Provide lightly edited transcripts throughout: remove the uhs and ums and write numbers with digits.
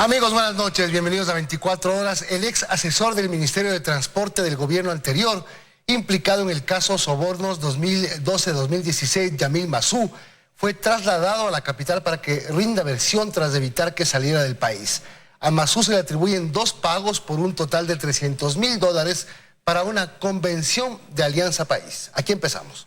Amigos, buenas noches, bienvenidos a 24 horas. El ex asesor del Ministerio de Transporte del gobierno anterior, implicado en el caso Sobornos 2012-2016, Yamil Massou, fue trasladado a la capital para que rinda versión tras evitar que saliera del país. A Massou se le atribuyen 2 pagos por un total de $300.000 para una convención de Alianza País. Aquí empezamos.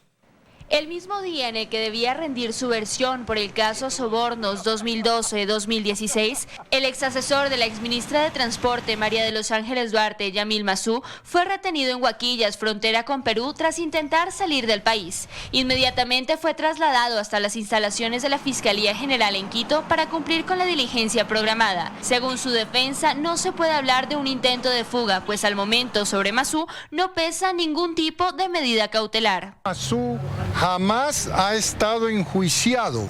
El mismo día en el que debía rendir su versión por el caso Sobornos 2012-2016, el ex asesor de la exministra de Transporte, María de los Ángeles Duarte, Yamil Massou, fue retenido en Huaquillas, frontera con Perú, tras intentar salir del país. Inmediatamente fue trasladado hasta las instalaciones de la Fiscalía General en Quito para cumplir con la diligencia programada. Según su defensa, no se puede hablar de un intento de fuga, pues al momento sobre Massou no pesa ningún tipo de medida cautelar. Massou jamás ha estado enjuiciado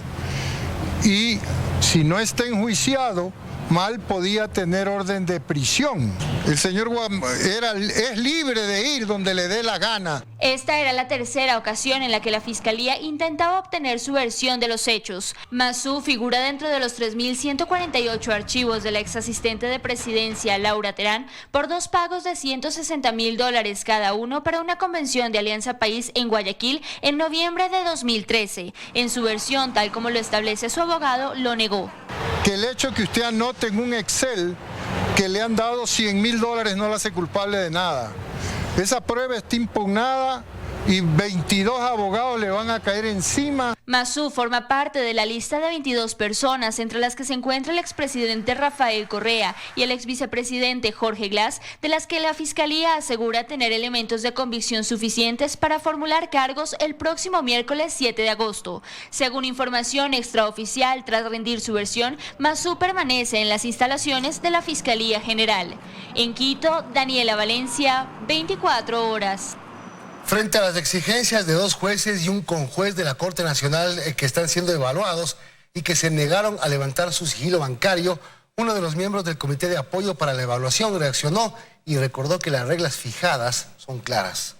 y si no está enjuiciado, mal podía tener orden de prisión. El señor es libre de ir donde le dé la gana. Esta era la tercera ocasión en la que la Fiscalía intentaba obtener su versión de los hechos. Massou figura dentro de los 3.148 archivos de la ex asistente de presidencia, Laura Terán, por 2 pagos de $160.000 cada uno para una convención de Alianza País en Guayaquil en noviembre de 2013. En su versión, tal como lo establece su abogado, lo negó. Que el hecho que usted anote en un Excel que le han dado $100.000 no la hace culpable de nada. Esa prueba está impugnada y 22 abogados le van a caer encima. Massou forma parte de la lista de 22 personas, entre las que se encuentra el expresidente Rafael Correa y el exvicepresidente Jorge Glass, de las que la Fiscalía asegura tener elementos de convicción suficientes para formular cargos el próximo miércoles 7 de agosto. Según información extraoficial, tras rendir su versión, Massou permanece en las instalaciones de la Fiscalía General. En Quito, Daniela Valencia, 24 horas. Frente a las exigencias de 2 jueces y un conjuez de la Corte Nacional que están siendo evaluados y que se negaron a levantar su sigilo bancario, uno de los miembros del Comité de Apoyo para la Evaluación reaccionó y recordó que las reglas fijadas son claras.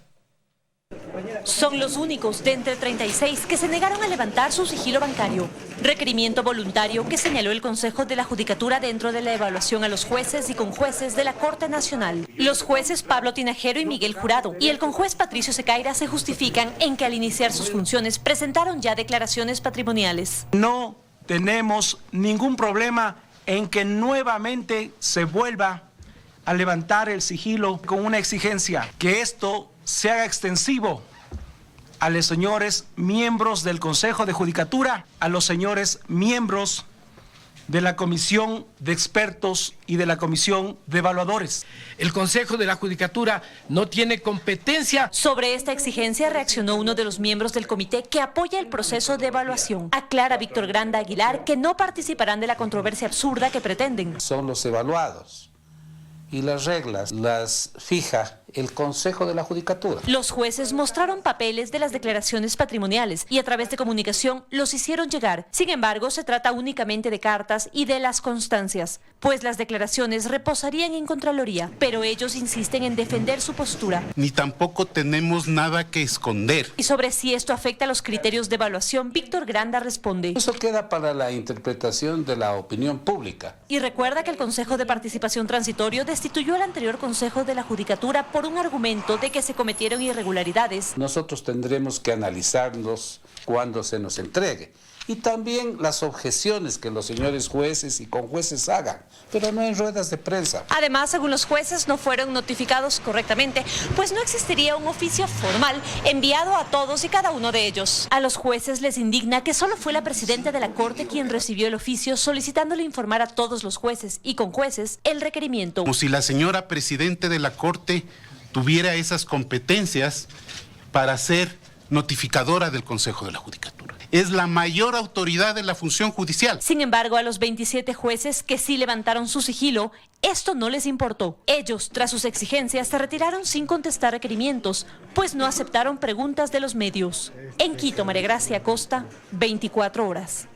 Son los únicos de entre 36 que se negaron a levantar su sigilo bancario. Requerimiento voluntario que señaló el Consejo de la Judicatura dentro de la evaluación a los jueces y conjueces de la Corte Nacional. Los jueces Pablo Tinajero y Miguel Jurado y el conjuez Patricio Secaira se justifican en que al iniciar sus funciones presentaron ya declaraciones patrimoniales. No tenemos ningún problema en que nuevamente se vuelva a levantar el sigilo con una exigencia, que esto se haga extensivo a los señores miembros del Consejo de Judicatura, a los señores miembros de la Comisión de Expertos y de la Comisión de Evaluadores. El Consejo de la Judicatura no tiene competencia. Sobre esta exigencia reaccionó uno de los miembros del comité que apoya el proceso de evaluación. Aclara Víctor Granda Aguilar que no participarán de la controversia absurda que pretenden. Son los evaluados y las reglas las fija el Consejo de la Judicatura. Los jueces mostraron papeles de las declaraciones patrimoniales y a través de comunicación los hicieron llegar. Sin embargo, se trata únicamente de cartas y de las constancias, pues las declaraciones reposarían en Contraloría, pero ellos insisten en defender su postura. Ni tampoco tenemos nada que esconder. Y sobre si esto afecta a los criterios de evaluación, Víctor Granda responde: Eso queda para la interpretación de la opinión pública. Y recuerda que el Consejo de Participación Transitorio destituyó al anterior Consejo de la Judicatura por un argumento de que se cometieron irregularidades. Nosotros tendremos que analizarlos cuando se nos entregue. Y también las objeciones que los señores jueces y conjueces hagan, pero no en ruedas de prensa. Además, según los jueces, no fueron notificados correctamente, pues no existiría un oficio formal enviado a todos y cada uno de ellos. A los jueces les indigna que solo fue la presidenta de la Corte quien recibió el oficio solicitándole informar a todos los jueces y conjueces el requerimiento. Como si la señora presidente de la Corte tuviera esas competencias para ser notificadora del Consejo de la Judicatura. Es la mayor autoridad de la función judicial. Sin embargo, a los 27 jueces que sí levantaron su sigilo, esto no les importó. Ellos, tras sus exigencias, se retiraron sin contestar requerimientos, pues no aceptaron preguntas de los medios. En Quito, María Gracia Acosta, 24 horas.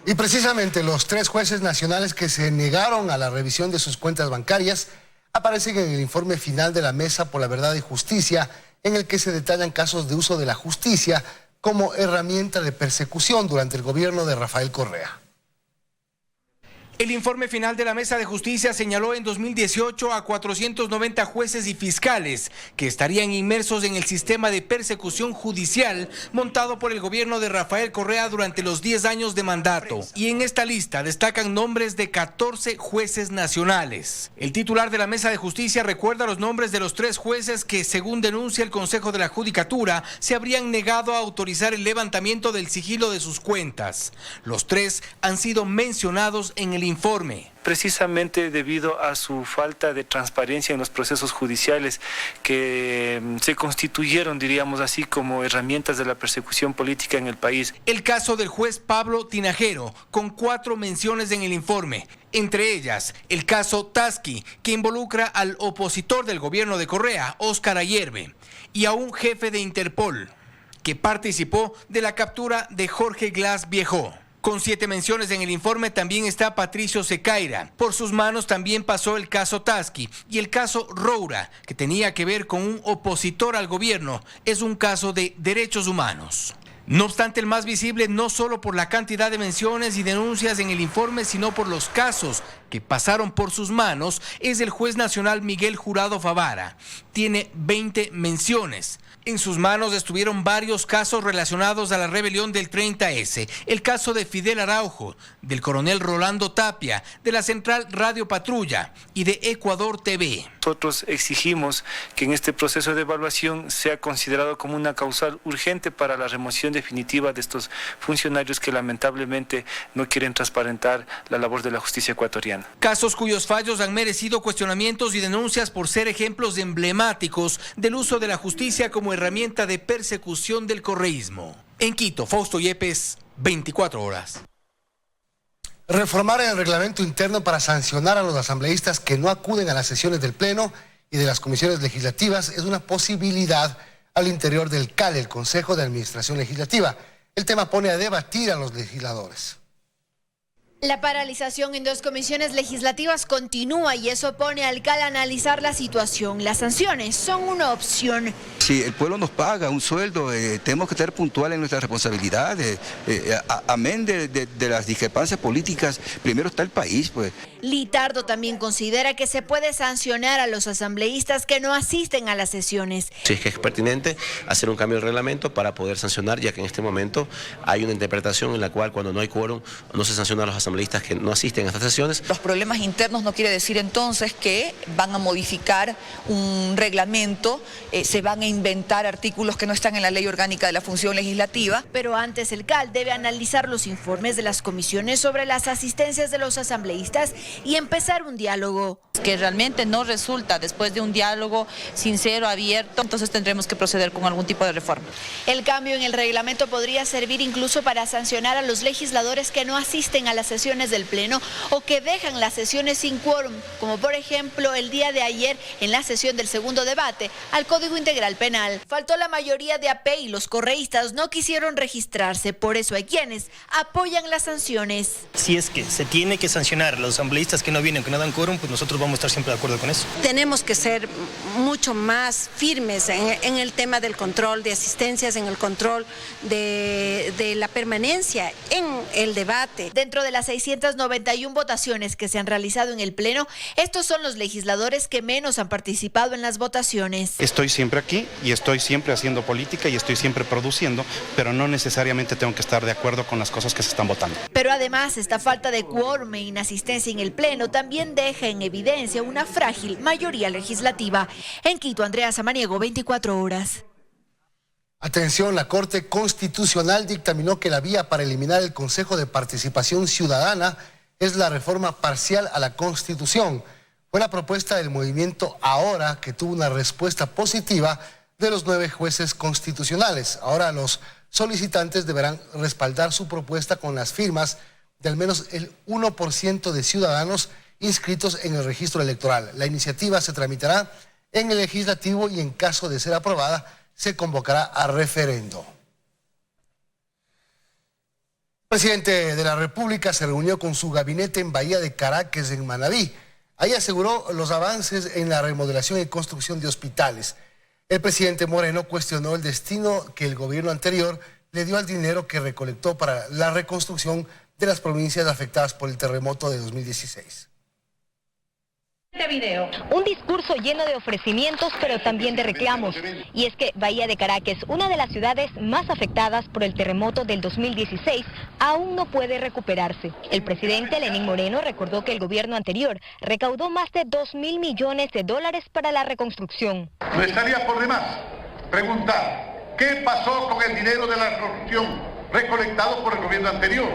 Y precisamente los 3 jueces nacionales que se negaron a la revisión de sus cuentas bancarias aparecen en el informe final de la Mesa por la Verdad y Justicia, en el que se detallan casos de uso de la justicia como herramienta de persecución durante el gobierno de Rafael Correa. El informe final de la Mesa de Justicia señaló en 2018 a 490 jueces y fiscales que estarían inmersos en el sistema de persecución judicial montado por el gobierno de Rafael Correa durante los 10 años de mandato. Y en esta lista destacan nombres de 14 jueces nacionales. El titular de la Mesa de Justicia recuerda los nombres de los 3 jueces que, según denuncia el Consejo de la Judicatura, se habrían negado a autorizar el levantamiento del sigilo de sus cuentas. Los 3 han sido mencionados en el informe. Precisamente debido a su falta de transparencia en los procesos judiciales que se constituyeron, diríamos así, como herramientas de la persecución política en el país. El caso del juez Pablo Tinajero, con 4 menciones en el informe. Entre ellas, el caso Tasky, que involucra al opositor del gobierno de Correa, Óscar Ayerbe, y a un jefe de Interpol, que participó de la captura de Jorge Glass Viejo. Con 7 menciones en el informe también está Patricio Secaira. Por sus manos también pasó el caso Tasky y el caso Roura, que tenía que ver con un opositor al gobierno. Es un caso de derechos humanos. No obstante, el más visible, no solo por la cantidad de menciones y denuncias en el informe, sino por los casos que pasaron por sus manos, es el juez nacional Miguel Jurado Favara. Tiene 20 menciones. En sus manos estuvieron varios casos relacionados a la rebelión del 30S, el caso de Fidel Araujo, del coronel Rolando Tapia, de la Central Radio Patrulla y de Ecuador TV. Nosotros exigimos que en este proceso de evaluación sea considerado como una causal urgente para la remoción definitiva de estos funcionarios que lamentablemente no quieren transparentar la labor de la justicia ecuatoriana. Casos cuyos fallos han merecido cuestionamientos y denuncias por ser ejemplos emblemáticos del uso de la justicia como herramienta de persecución del correísmo. En Quito, Fausto Yepes, 24 horas. Reformar el reglamento interno para sancionar a los asambleístas que no acuden a las sesiones del Pleno y de las comisiones legislativas es una posibilidad al interior del CAL, el Consejo de Administración Legislativa. El tema pone a debatir a los legisladores. La paralización en 2 comisiones legislativas continúa y eso pone al CAL a analizar la situación. Las sanciones son una opción. Si el pueblo nos paga un sueldo, tenemos que estar puntuales en nuestras responsabilidades. Amén de las discrepancias políticas, primero está el país, pues. Litardo también considera que se puede sancionar a los asambleístas que no asisten a las sesiones. Sí, es que es pertinente hacer un cambio de reglamento para poder sancionar, ya que en este momento hay una interpretación en la cual cuando no hay quórum no se sanciona a los asambleístas que no asisten a estas sesiones. Los problemas internos no quiere decir entonces que van a modificar un reglamento, se van a inventar artículos que no están en la ley orgánica de la función legislativa. Pero antes el CAL debe analizar los informes de las comisiones sobre las asistencias de los asambleístas y empezar un diálogo. Que realmente no resulta después de un diálogo sincero, abierto, entonces tendremos que proceder con algún tipo de reforma. El cambio en el reglamento podría servir incluso para sancionar a los legisladores que no asisten a las sesiones del Pleno o que dejan las sesiones sin quórum, como por ejemplo el día de ayer en la sesión del segundo debate al Código Integral Penal. Faltó la mayoría de AP y los correístas no quisieron registrarse, por eso hay quienes apoyan las sanciones. Si es que se tiene que sancionar a los asambleístas que no vienen, que no dan quórum, pues nosotros vamos a estar siempre de acuerdo con eso. Tenemos que ser mucho más firmes en el tema del control de asistencias, en el control de la permanencia en el debate. Dentro de las 691 votaciones que se han realizado en el Pleno, estos son los legisladores que menos han participado en las votaciones. Estoy siempre aquí y estoy siempre haciendo política y estoy siempre produciendo, pero no necesariamente tengo que estar de acuerdo con las cosas que se están votando. Pero además, esta falta de quórum e inasistencia en el Pleno también deja en evidencia una frágil mayoría legislativa. En Quito, Andrea Samaniego, 24 horas. Atención, la Corte Constitucional dictaminó que la vía para eliminar el Consejo de Participación Ciudadana es la reforma parcial a la Constitución. Fue la propuesta del movimiento Ahora, que tuvo una respuesta positiva de los 9 jueces constitucionales. Ahora los solicitantes deberán respaldar su propuesta con las firmas de al menos el 1% de ciudadanos inscritos en el registro electoral. La iniciativa se tramitará en el legislativo y en caso de ser aprobada se convocará a referendo. El presidente de la República se reunió con su gabinete en Bahía de Caracas, en Manabí. Ahí aseguró los avances en la remodelación y construcción de hospitales. El presidente Moreno cuestionó el destino que el gobierno anterior le dio al dinero que recolectó para la reconstrucción de las provincias afectadas por el terremoto de 2016. Un discurso lleno de ofrecimientos, pero también de reclamos. Y es que Bahía de Caracas, una de las ciudades más afectadas por el terremoto del 2016, aún no puede recuperarse. El presidente Lenín Moreno recordó que el gobierno anterior recaudó más de 2.000 millones de dólares para la reconstrucción. No estaría por demás preguntar qué pasó con el dinero de la reconstrucción recolectado por el gobierno anterior,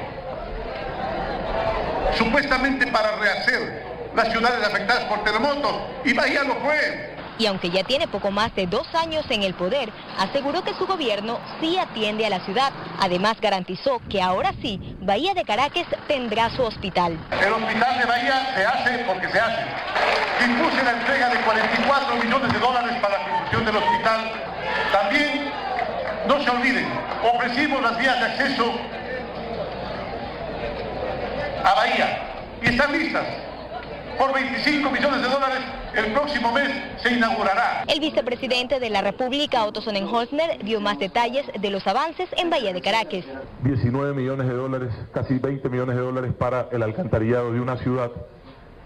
supuestamente para rehacer las ciudades afectadas por terremotos, y Bahía lo fue. Y aunque ya tiene poco más de 2 años en el poder, aseguró que su gobierno sí atiende a la ciudad. Además garantizó que ahora sí, Bahía de Caracas tendrá su hospital. El hospital de Bahía se hace porque se hace. Dispuse la entrega de 44 millones de dólares para la construcción del hospital. También, no se olviden, ofrecimos las vías de acceso a Bahía y están listas. Por 25 millones de dólares, el próximo mes se inaugurará. El vicepresidente de la República, Otto Sonnenholzner, dio más detalles de los avances en Bahía de Caracas. 19 millones de dólares, casi 20 millones de dólares para el alcantarillado de una ciudad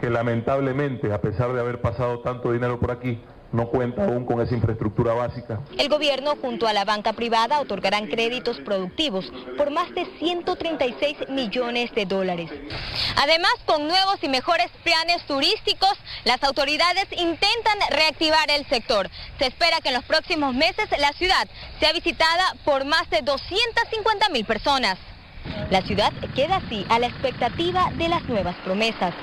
que lamentablemente, a pesar de haber pasado tanto dinero por aquí, no cuenta aún con esa infraestructura básica. El gobierno junto a la banca privada otorgarán créditos productivos por más de 136 millones de dólares. Además, con nuevos y mejores planes turísticos, las autoridades intentan reactivar el sector. Se espera que en los próximos meses la ciudad sea visitada por más de 250.000 personas. La ciudad queda así a la expectativa de las nuevas promesas.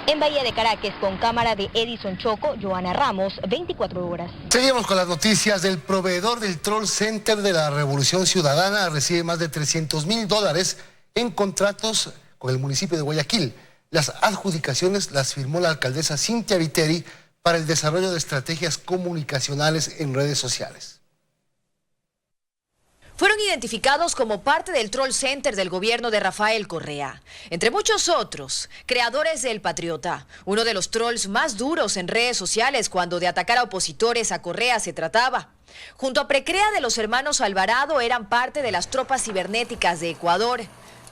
En Bahía de Caracas, con cámara de Edison Choco, Joana Ramos, 24 horas. Seguimos con las noticias. Del proveedor del Troll Center de la Revolución Ciudadana recibe más de $300.000 en contratos con el municipio de Guayaquil. Las adjudicaciones las firmó la alcaldesa Cintia Viteri para el desarrollo de estrategias comunicacionales en redes sociales. Fueron identificados como parte del Troll Center del gobierno de Rafael Correa. Entre muchos otros, creadores del Patriota, uno de los trolls más duros en redes sociales cuando de atacar a opositores a Correa se trataba. Junto a Precrea de los hermanos Alvarado eran parte de las tropas cibernéticas de Ecuador.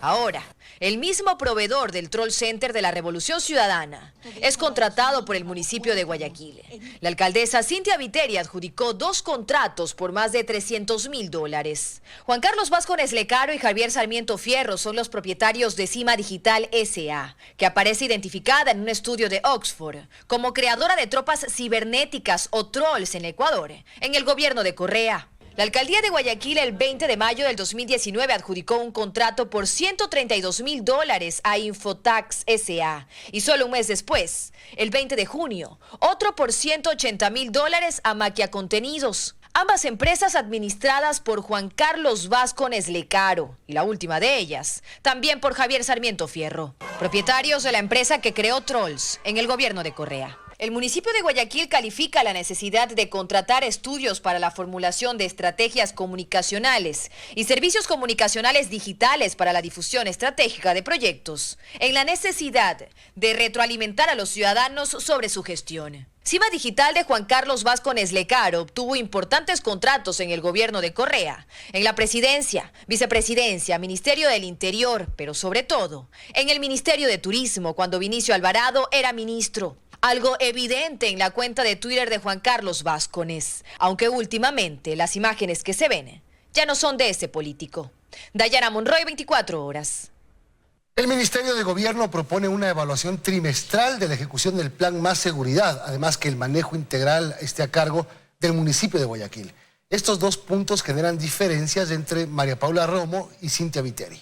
Ahora, el mismo proveedor del Troll Center de la Revolución Ciudadana es contratado por el municipio de Guayaquil. La alcaldesa Cintia Viteri adjudicó 2 contratos por más de $300.000. Juan Carlos Vázquez Lecaro y Javier Sarmiento Fierro son los propietarios de Cima Digital S.A., que aparece identificada en un estudio de Oxford como creadora de tropas cibernéticas o trolls en Ecuador, en el gobierno de Correa. La alcaldía de Guayaquil el 20 de mayo del 2019 adjudicó un contrato por $132.000 a Infotax S.A. y solo un mes después, el 20 de junio, otro por $180.000 a Maquia Contenidos. Ambas empresas administradas por Juan Carlos Vázquez Lecaro y la última de ellas, también por Javier Sarmiento Fierro, propietarios de la empresa que creó Trolls en el gobierno de Correa. El municipio de Guayaquil califica la necesidad de contratar estudios para la formulación de estrategias comunicacionales y servicios comunicacionales digitales para la difusión estratégica de proyectos, en la necesidad de retroalimentar a los ciudadanos sobre su gestión. Cima Digital de Juan Carlos Vázquez Lecaro obtuvo importantes contratos en el gobierno de Correa, en la presidencia, vicepresidencia, Ministerio del Interior, pero sobre todo en el Ministerio de Turismo cuando Vinicio Alvarado era ministro. Algo evidente en la cuenta de Twitter de Juan Carlos Vázquez, aunque últimamente las imágenes que se ven ya no son de ese político. Dayana Monroy, 24 horas. El Ministerio de Gobierno propone una evaluación trimestral de la ejecución del Plan Más Seguridad, además que el manejo integral esté a cargo del municipio de Guayaquil. Estos 2 puntos generan diferencias entre María Paula Romo y Cintia Viteri.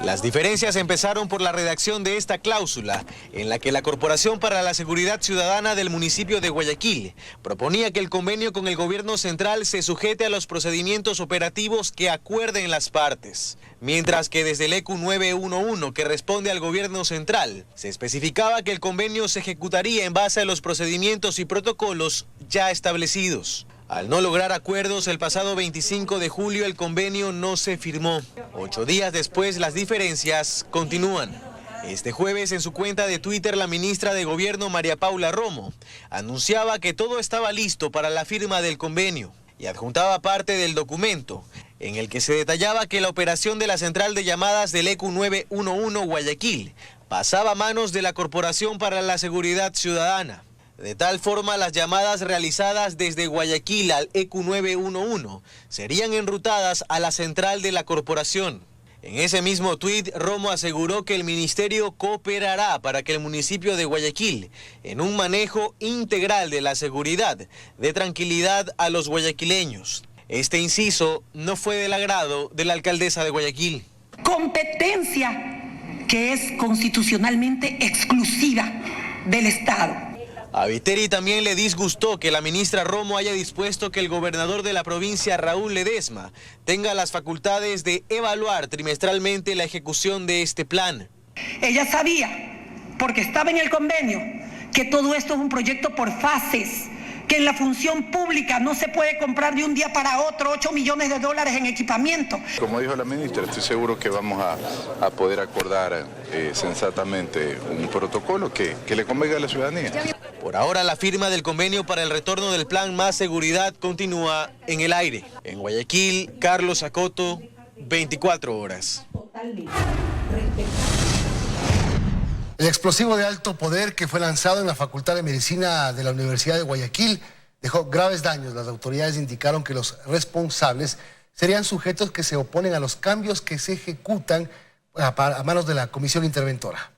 Las diferencias empezaron por la redacción de esta cláusula, en la que la Corporación para la Seguridad Ciudadana del municipio de Guayaquil proponía que el convenio con el gobierno central se sujete a los procedimientos operativos que acuerden las partes, mientras que desde el ECU 911, que responde al gobierno central, se especificaba que el convenio se ejecutaría en base a los procedimientos y protocolos ya establecidos. Al no lograr acuerdos, el pasado 25 de julio el convenio no se firmó. 8 días después, las diferencias continúan. Este jueves, en su cuenta de Twitter, la ministra de Gobierno, María Paula Romo, anunciaba que todo estaba listo para la firma del convenio y adjuntaba parte del documento, en el que se detallaba que la operación de la central de llamadas del ECU 911 Guayaquil pasaba a manos de la Corporación para la Seguridad Ciudadana. De tal forma, las llamadas realizadas desde Guayaquil al ECU 911 serían enrutadas a la central de la corporación. En ese mismo tuit, Romo aseguró que el ministerio cooperará para que el municipio de Guayaquil, en un manejo integral de la seguridad, dé tranquilidad a los guayaquileños. Este inciso no fue del agrado de la alcaldesa de Guayaquil. Competencia que es constitucionalmente exclusiva del Estado. A Viteri también le disgustó que la ministra Romo haya dispuesto que el gobernador de la provincia, Raúl Ledesma, tenga las facultades de evaluar trimestralmente la ejecución de este plan. Ella sabía, porque estaba en el convenio, que todo esto es un proyecto por fases, que en la función pública no se puede comprar de un día para otro 8 millones de dólares en equipamiento. Como dijo la ministra, estoy seguro que vamos a poder acordar sensatamente un protocolo que le convenga a la ciudadanía. Por ahora, la firma del convenio para el retorno del plan Más Seguridad continúa en el aire. En Guayaquil, Carlos Acoto, 24 horas. El explosivo de alto poder que fue lanzado en la Facultad de Medicina de la Universidad de Guayaquil dejó graves daños. Las autoridades indicaron que los responsables serían sujetos que se oponen a los cambios que se ejecutan a manos de la comisión interventora.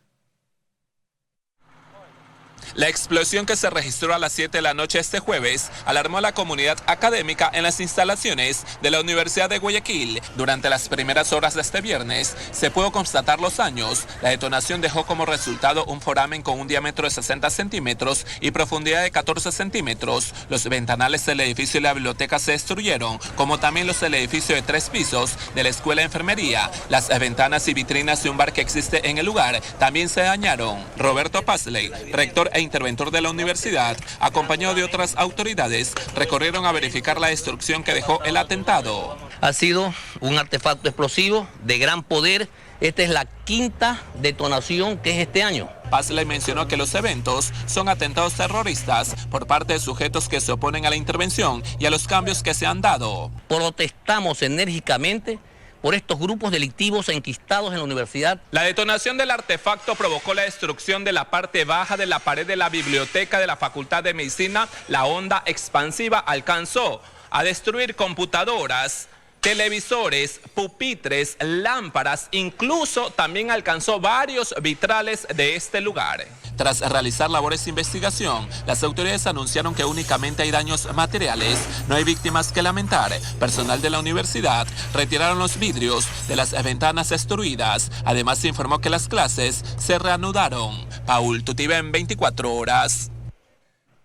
La explosión que se registró a las 7 de la noche este jueves alarmó a la comunidad académica en las instalaciones de la Universidad de Guayaquil. Durante las primeras horas de este viernes se pudo constatar los daños. La detonación dejó como resultado un foramen con un diámetro de 60 centímetros y profundidad de 14 centímetros. Los ventanales del edificio de la biblioteca se destruyeron, como también los del edificio de 3 pisos de la Escuela de Enfermería. Las ventanas y vitrinas de un bar que existe en el lugar también se dañaron. Roberto Pazley, rector e interventor de la universidad, acompañado de otras autoridades, recorrieron a verificar la destrucción que dejó el atentado. Ha sido un artefacto explosivo de gran poder. Esta es la quinta detonación que es este año. Pazley mencionó que los eventos son atentados terroristas por parte de sujetos que se oponen a la intervención y a los cambios que se han dado. Protestamos enérgicamente por estos grupos delictivos enquistados en la universidad. La detonación del artefacto provocó la destrucción de la parte baja de la pared de la biblioteca de la Facultad de Medicina. La onda expansiva alcanzó a destruir computadoras, televisores, pupitres, lámparas, incluso también alcanzó varios vitrales de este lugar. Tras realizar labores de investigación, las autoridades anunciaron que únicamente hay daños materiales, no hay víctimas que lamentar. Personal de la universidad retiraron los vidrios de las ventanas destruidas. Además, se informó que las clases se reanudaron. Paul Tutibén, 24 horas.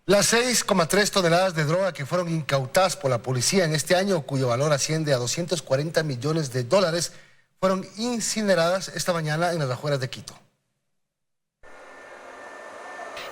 Las 6,3 toneladas de droga que fueron incautadas por la policía en este año, cuyo valor asciende a 240 millones de dólares, fueron incineradas esta mañana en las afueras de Quito.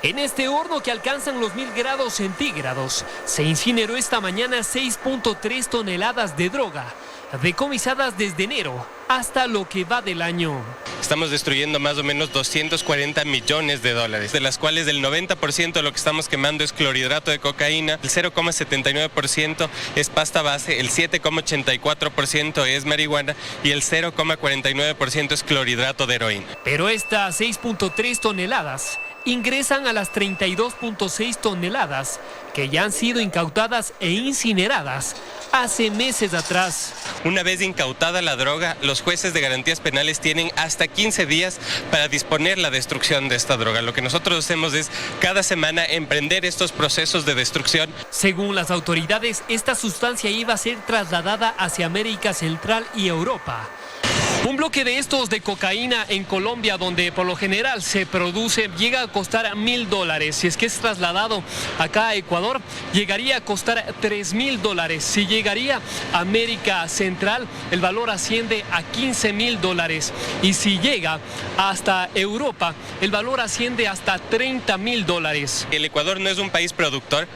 En este horno que alcanzan los 1000 grados centígrados, se incineró esta mañana 6.3 toneladas de droga, decomisadas desde enero hasta lo que va del año. Estamos destruyendo más o menos 240 millones de dólares, de las cuales el 90% de lo que estamos quemando es clorhidrato de cocaína, el 0,79% es pasta base, el 7,84% es marihuana y el 0,49% es clorhidrato de heroína. Pero estas 6.3 toneladas ingresan a las 32.6 toneladas que ya han sido incautadas e incineradas hace meses atrás. Una vez incautada la droga, los jueces de garantías penales tienen hasta 15 días para disponer la destrucción de esta droga. Lo que nosotros hacemos es cada semana emprender estos procesos de destrucción. Según las autoridades, esta sustancia iba a ser trasladada hacia América Central y Europa. Un bloque de estos de cocaína en Colombia, donde por lo general se produce, llega a costar $1.000. Si es que es trasladado acá a Ecuador, llegaría a costar $3.000. Si llegaría a América Central, el valor asciende a $15.000. Y si llega hasta Europa, el valor asciende hasta $30.000. El Ecuador no es un país productor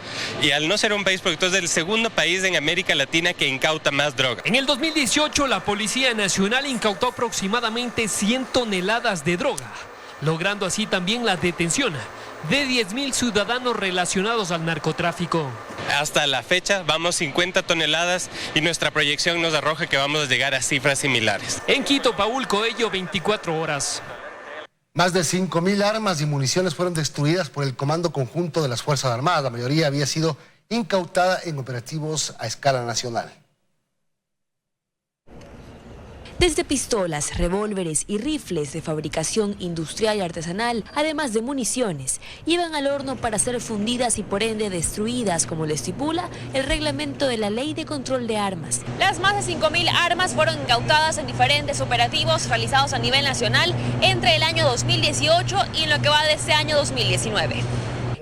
y al no ser un país productor es el segundo país en América Latina que incauta más droga. En el 2018, la Policía Nacional incautó aproximadamente 100 toneladas de droga, logrando así también la detención de 10.000 ciudadanos relacionados al narcotráfico. Hasta la fecha vamos 50 toneladas y nuestra proyección nos arroja que vamos a llegar a cifras similares. En Quito, Paul Coello, 24 horas. Más de 5.000 armas y municiones fueron destruidas por el Comando Conjunto de las Fuerzas Armadas. La mayoría había sido incautada en operativos a escala nacional. Desde pistolas, revólveres y rifles de fabricación industrial y artesanal, además de municiones, iban al horno para ser fundidas y por ende destruidas, como lo estipula el reglamento de la Ley de Control de Armas. Las más de 5.000 armas fueron incautadas en diferentes operativos realizados a nivel nacional entre el año 2018 y en lo que va de este año 2019.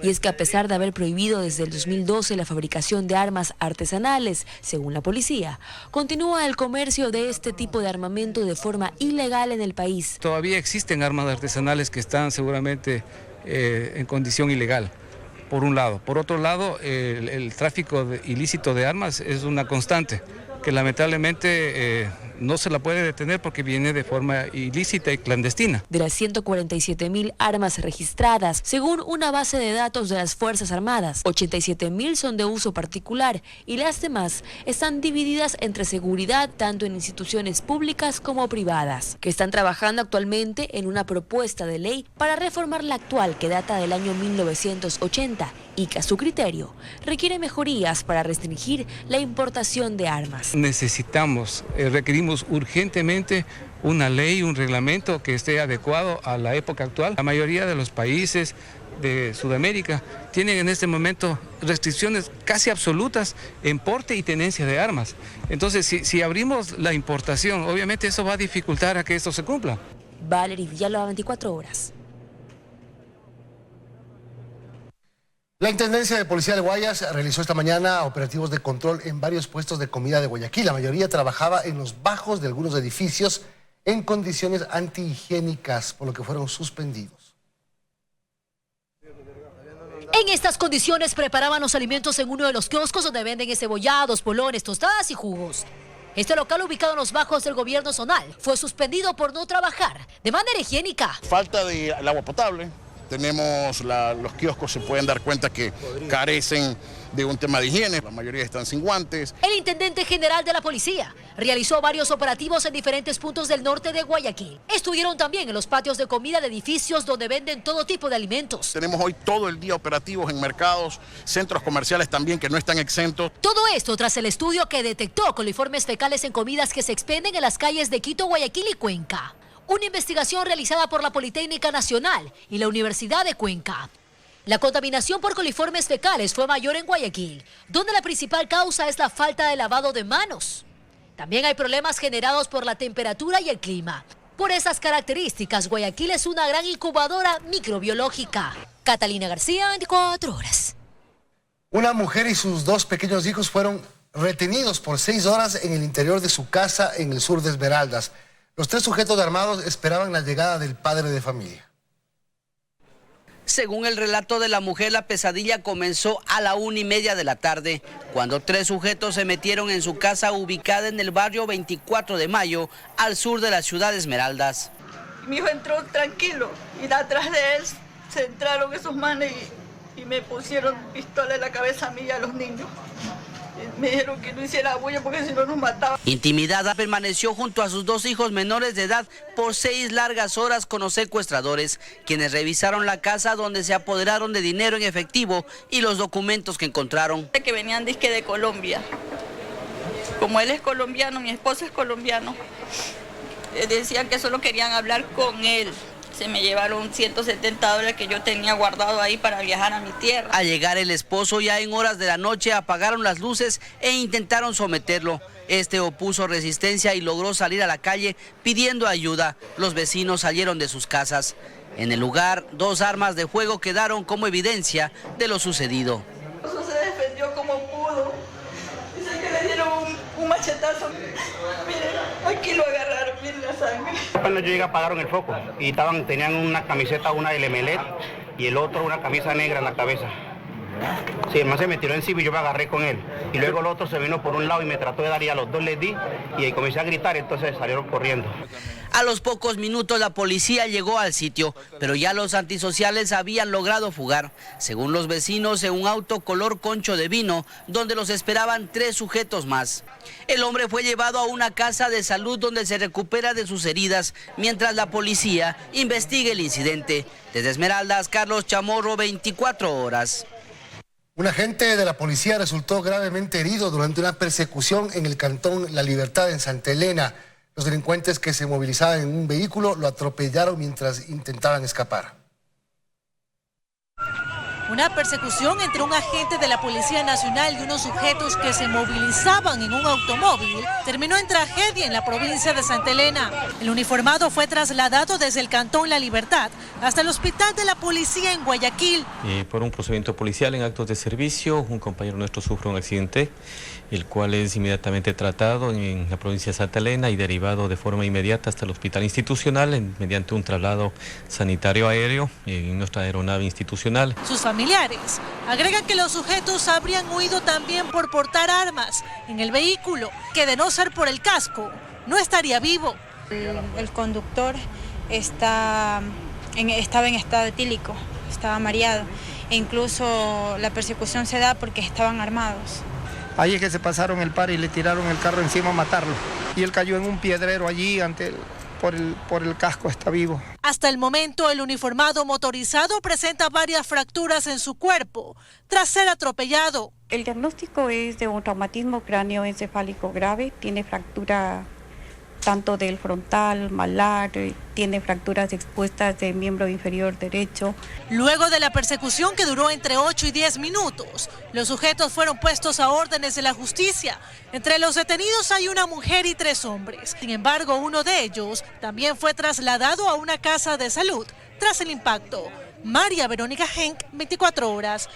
Y es que a pesar de haber prohibido desde el 2012 la fabricación de armas artesanales, según la policía, continúa el comercio de este tipo de armamento de forma ilegal en el país. Todavía existen armas artesanales que están seguramente en condición ilegal, por un lado. Por otro lado, el tráfico ilícito de armas es una constante, que lamentablemente no se la puede detener porque viene de forma ilícita y clandestina. De las 147.000 armas registradas, según una base de datos de las Fuerzas Armadas, 87.000 son de uso particular y las demás están divididas entre seguridad tanto en instituciones públicas como privadas, que están trabajando actualmente en una propuesta de ley para reformar la actual que data del año 1980 y que a su criterio requiere mejorías para restringir la importación de armas. Requerimos urgentemente una ley, un reglamento que esté adecuado a la época actual. La mayoría de los países de Sudamérica tienen en este momento restricciones casi absolutas en porte y tenencia de armas. Entonces, si abrimos la importación, obviamente eso va a dificultar a que esto se cumpla. Valerie Villalba, 24 horas. La Intendencia de Policía de Guayas realizó esta mañana operativos de control en varios puestos de comida de Guayaquil. La mayoría trabajaba en los bajos de algunos edificios en condiciones antihigiénicas, por lo que fueron suspendidos. En estas condiciones preparaban los alimentos en uno de los kioscos donde venden encebollados, bolones, tostadas y jugos. Este local, ubicado en los bajos del gobierno zonal, fue suspendido por no trabajar de manera higiénica. Falta del agua potable. Tenemos los kioscos, se pueden dar cuenta que carecen de un tema de higiene, la mayoría están sin guantes. El intendente general de la policía realizó varios operativos en diferentes puntos del norte de Guayaquil. Estuvieron también en los patios de comida de edificios donde venden todo tipo de alimentos. Tenemos hoy todo el día operativos en mercados, centros comerciales también que no están exentos. Todo esto tras el estudio que detectó coliformes fecales en comidas que se expenden en las calles de Quito, Guayaquil y Cuenca. Una investigación realizada por la Politécnica Nacional y la Universidad de Cuenca. La contaminación por coliformes fecales fue mayor en Guayaquil, donde la principal causa es la falta de lavado de manos. También hay problemas generados por la temperatura y el clima. Por esas características, Guayaquil es una gran incubadora microbiológica. Catalina García, 24 horas. Una mujer y sus 2 pequeños hijos fueron retenidos por 6 horas en el interior de su casa en el sur de Esmeraldas. Los 3 sujetos armados esperaban la llegada del padre de familia. Según el relato de la mujer, la pesadilla comenzó a la 1:30 de la tarde, cuando 3 sujetos se metieron en su casa ubicada en el barrio 24 de Mayo, al sur de la ciudad de Esmeraldas. Mi hijo entró tranquilo y de atrás de él se entraron esos manes y me pusieron pistola en la cabeza a mí y a los niños. Me dijeron que no hiciera bulla porque si no nos mataban. Intimidada, permaneció junto a sus 2 hijos menores de edad por 6 largas horas con los secuestradores, quienes revisaron la casa donde se apoderaron de dinero en efectivo y los documentos que encontraron. Que venían disque de Colombia. Como él es colombiano, mi esposo es colombiano, decían que solo querían hablar con él. Se me llevaron $170 que yo tenía guardado ahí para viajar a mi tierra. Al llegar el esposo, ya en horas de la noche, apagaron las luces e intentaron someterlo. Este opuso resistencia y logró salir a la calle pidiendo ayuda. Los vecinos salieron de sus casas. En el lugar, 2 armas de fuego quedaron como evidencia de lo sucedido. Se defendió como pudo. Dice que le dieron un machetazo. Miren, aquí lo agarraron, miren la sangre. Cuando yo llegué apagaron el foco y tenían una camiseta, una del Emelet y el otro una camisa negra en la cabeza. Sí, el man se me tiró encima y yo me agarré con él. Y luego el otro se vino por un lado y me trató de dar y a los 2 les di y ahí comencé a gritar, entonces salieron corriendo. A los pocos minutos la policía llegó al sitio, pero ya los antisociales habían logrado fugar. Según los vecinos, en un auto color concho de vino, donde los esperaban 3 sujetos más. El hombre fue llevado a una casa de salud donde se recupera de sus heridas, mientras la policía investiga el incidente. Desde Esmeraldas, Carlos Chamorro, 24 horas. Un agente de la policía resultó gravemente herido durante una persecución en el cantón La Libertad, en Santa Elena. Los delincuentes que se movilizaban en un vehículo lo atropellaron mientras intentaban escapar. Una persecución entre un agente de la Policía Nacional y unos sujetos que se movilizaban en un automóvil terminó en tragedia en la provincia de Santa Elena. El uniformado fue trasladado desde el cantón La Libertad hasta el hospital de la policía en Guayaquil. Por un procedimiento policial en actos de servicio, un compañero nuestro sufre un accidente, el cual es inmediatamente tratado en la provincia de Santa Elena y derivado de forma inmediata hasta el hospital institucional mediante un traslado sanitario aéreo en nuestra aeronave institucional. Sus familiares agregan que los sujetos habrían huido también por portar armas en el vehículo, que de no ser por el casco, no estaría vivo. El conductor estaba en estado etílico, estaba mareado, e incluso la persecución se da porque estaban armados. Ahí es que se pasaron el par y le tiraron el carro encima a matarlo. Y él cayó en un piedrero allí por el casco, está vivo. Hasta el momento, el uniformado motorizado presenta varias fracturas en su cuerpo tras ser atropellado. El diagnóstico es de un traumatismo cráneoencefálico grave, tiene fractura tanto del frontal, malar, tiene fracturas expuestas del miembro inferior derecho. Luego de la persecución que duró entre 8 y 10 minutos, los sujetos fueron puestos a órdenes de la justicia. Entre los detenidos hay una mujer y 3 hombres. Sin embargo, uno de ellos también fue trasladado a una casa de salud tras el impacto. María Verónica Henk, 24 horas.